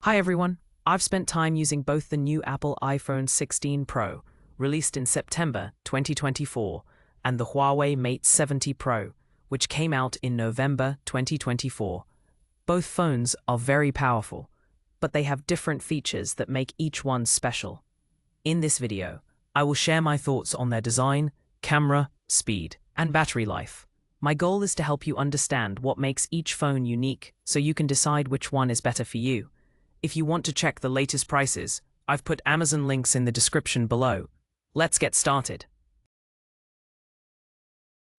Hi everyone, I've spent time using both the new Apple iPhone 16 Pro, released in September 2024, and the Huawei Mate 70 Pro, which came out in November 2024. Both phones are very powerful, but they have different features that make each one special. In this video, I will share my thoughts on their design, camera, speed, and battery life. My goal is to help you understand what makes each phone unique so you can decide which one is better for you. If you want to check the latest prices, I've put Amazon links in the description below. Let's get started.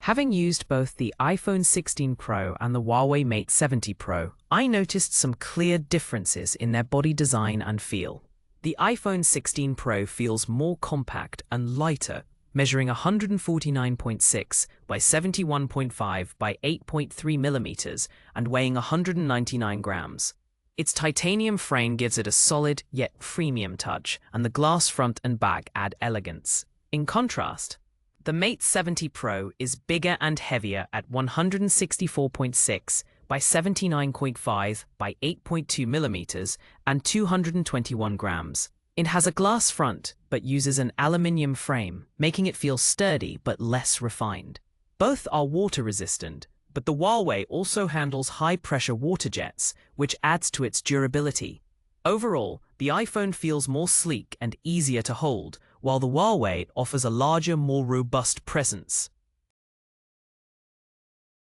Having used both the iPhone 16 Pro and the Huawei Mate 70 Pro, I noticed some clear differences in their body design and feel. The iPhone 16 Pro feels more compact and lighter, measuring 149.6 by 71.5 by 8.3 millimeters and weighing 199 grams. Its titanium frame gives it a solid yet premium touch, and the glass front and back add elegance. In contrast, the Mate 70 Pro is bigger and heavier at 164.6 by 79.5 by 8.2 millimeters and 221 grams. It has a glass front but uses an aluminium frame, making it feel sturdy but less refined. Both are water resistant, but the Huawei also handles high-pressure water jets, which adds to its durability. Overall, the iPhone feels more sleek and easier to hold, while the Huawei offers a larger, more robust presence.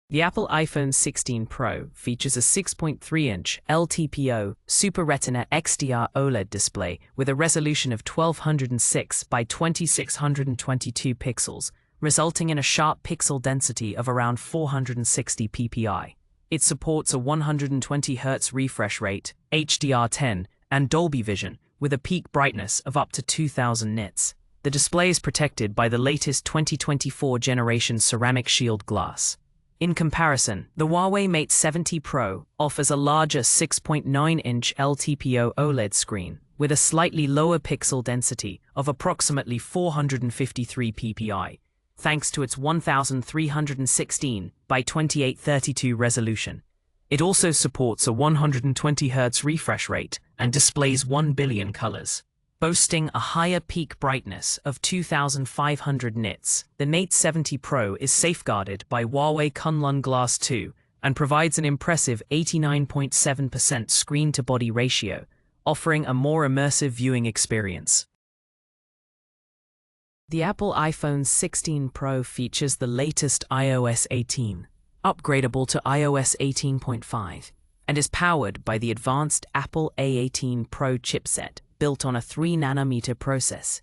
The Apple iPhone 16 Pro features a 6.3-inch LTPO Super Retina XDR OLED display with a resolution of 1206 by 2622 pixels, resulting in a sharp pixel density of around 460 ppi. It supports a 120 Hz refresh rate, HDR10, and Dolby Vision, with a peak brightness of up to 2000 nits. The display is protected by the latest 2024 generation ceramic shield glass. In comparison, the Huawei Mate 70 Pro offers a larger 6.9-inch LTPO OLED screen, with a slightly lower pixel density of approximately 453 ppi, thanks to its 1316 by 2832 resolution. It also supports a 120 Hz refresh rate and displays 1 billion colors. Boasting a higher peak brightness of 2500 nits, the Mate 70 Pro is safeguarded by Huawei Kunlun Glass 2 and provides an impressive 89.7% screen-to-body ratio, offering a more immersive viewing experience. The Apple iPhone 16 Pro features the latest iOS 18, upgradable to iOS 18.5, and is powered by the advanced Apple A18 Pro chipset built on a 3nm process.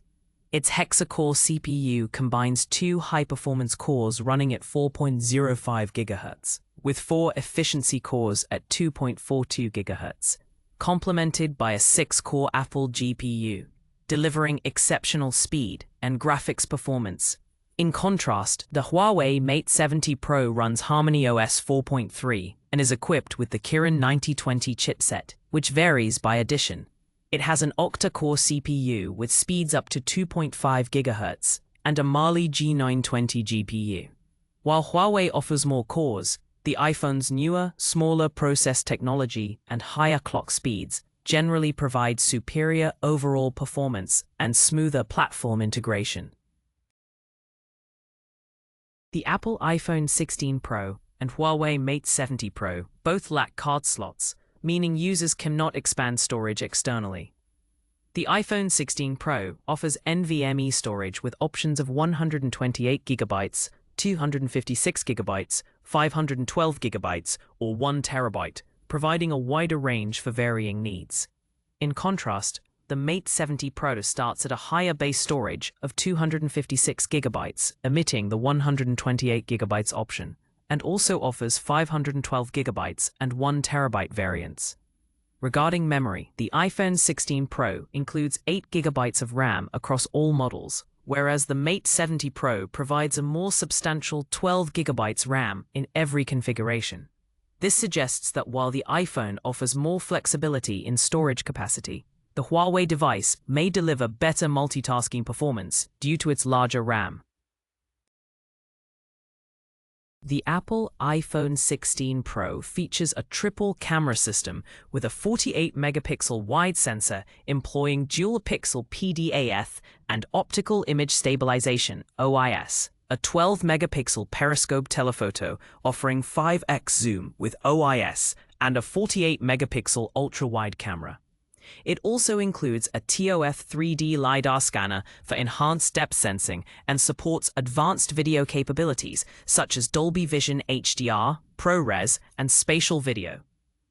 Its hexa-core CPU combines two high-performance cores running at 4.05 GHz, with 4 efficiency cores at 2.42 GHz, complemented by a 6-core Apple GPU, delivering exceptional speed and graphics performance. In contrast, the Huawei Mate 70 Pro runs HarmonyOS 4.3 and is equipped with the Kirin 9020 chipset, which varies by edition. It has an octa-core CPU with speeds up to 2.5 GHz and a Mali G920 GPU. While Huawei offers more cores, the iPhone's newer, smaller process technology and higher clock speeds generally provide superior overall performance and smoother platform integration. The Apple iPhone 16 Pro and Huawei Mate 70 Pro both lack card slots, meaning users cannot expand storage externally. The iPhone 16 Pro offers NVMe storage with options of 128 GB, 256 GB, 512 GB, or 1 TB, providing a wider range for varying needs. In contrast, the Mate 70 Pro starts at a higher base storage of 256 GB, omitting the 128 GB option, and also offers 512 GB and 1 TB variants. Regarding memory, the iPhone 16 Pro includes 8 GB of RAM across all models, whereas the Mate 70 Pro provides a more substantial 12 GB RAM in every configuration. This suggests that while the iPhone offers more flexibility in storage capacity, the Huawei device may deliver better multitasking performance due to its larger RAM. The Apple iPhone 16 Pro features a triple camera system with a 48-megapixel wide sensor employing dual-pixel PDAF and optical image stabilization (OIS), a 12-megapixel periscope telephoto offering 5x zoom with OIS, and a 48-megapixel ultra-wide camera. It also includes a ToF 3D LiDAR scanner for enhanced depth sensing and supports advanced video capabilities such as Dolby Vision HDR, ProRes, and spatial video.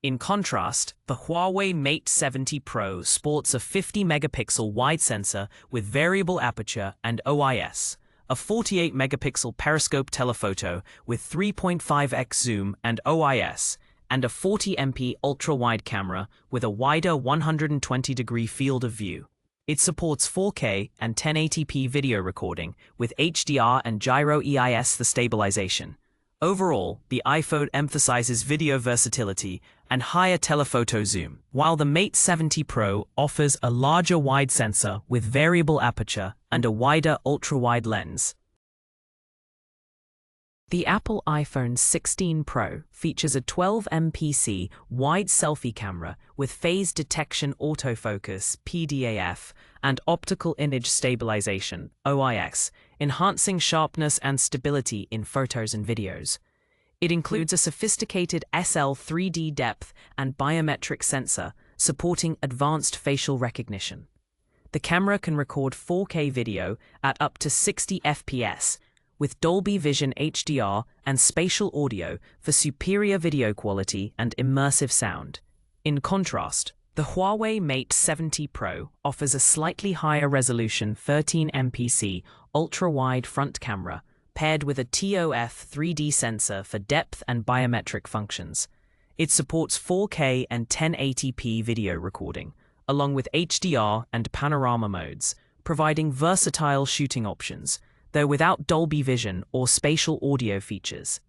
In contrast, the Huawei Mate 70 Pro sports a 50-megapixel wide sensor with variable aperture and OIS, a 48-megapixel periscope telephoto with 3.5x zoom and OIS, and a 40MP ultra-wide camera with a wider 120-degree field of view. It supports 4K and 1080p video recording with HDR and gyro EIS for stabilization. Overall, the iPhone emphasizes video versatility and higher telephoto zoom, while the Mate 70 Pro offers a larger wide sensor with variable aperture and a wider ultra-wide lens. The Apple iPhone 16 Pro features a 12MP wide selfie camera with phase detection autofocus (PDAF) and optical image stabilization (OIS), enhancing sharpness and stability in photos and videos. It includes a sophisticated SL 3D depth and biometric sensor supporting advanced facial recognition. The camera can record 4K video at up to 60 FPS, with Dolby Vision HDR and spatial audio for superior video quality and immersive sound. In contrast, the Huawei Mate 70 Pro offers a slightly higher resolution 13MP ultra-wide front camera paired with a ToF 3D sensor for depth and biometric functions. It supports 4K and 1080p video recording, along with HDR and panorama modes, providing versatile shooting options, though without Dolby Vision or spatial audio features.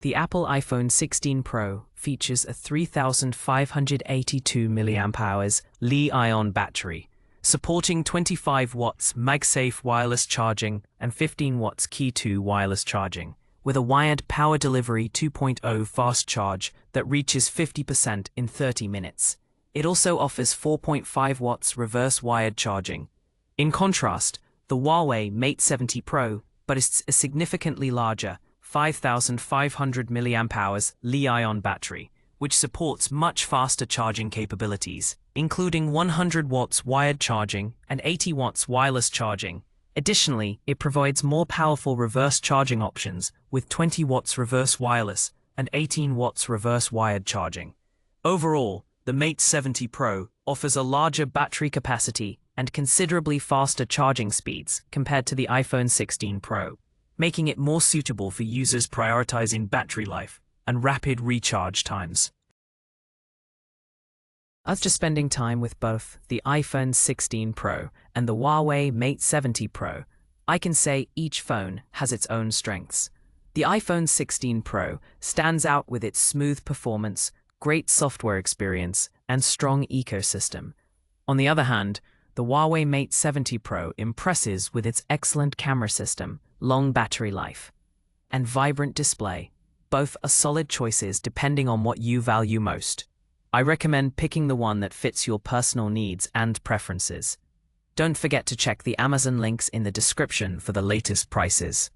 The Apple iPhone 16 Pro features a 3,582 mAh Li-ion battery, supporting 25 watts MagSafe wireless charging and 15 watts Qi 2 wireless charging, with a wired power delivery 2.0 fast charge that reaches 50% in 30 minutes. It also offers 4.5 watts reverse wired charging. In contrast, the Huawei Mate 70 Pro boasts a significantly larger 5,500 mAh Li-ion battery, which supports much faster charging capabilities, including 100 watts wired charging and 80 watts wireless charging. Additionally, it provides more powerful reverse charging options with 20 watts reverse wireless and 18 watts reverse wired charging. Overall, the Mate 70 Pro offers a larger battery capacity and considerably faster charging speeds compared to the iPhone 16 Pro, making it more suitable for users prioritizing battery life and rapid recharge times. After spending time with both the iPhone 16 Pro and the Huawei Mate 70 Pro, I can say each phone has its own strengths. The iPhone 16 Pro stands out with its smooth performance, great software experience, and strong ecosystem. On the other hand, the Huawei Mate 70 Pro impresses with its excellent camera system, long battery life, and vibrant display. Both are solid choices depending on what you value most. I recommend picking the one that fits your personal needs and preferences. Don't forget to check the Amazon links in the description for the latest prices.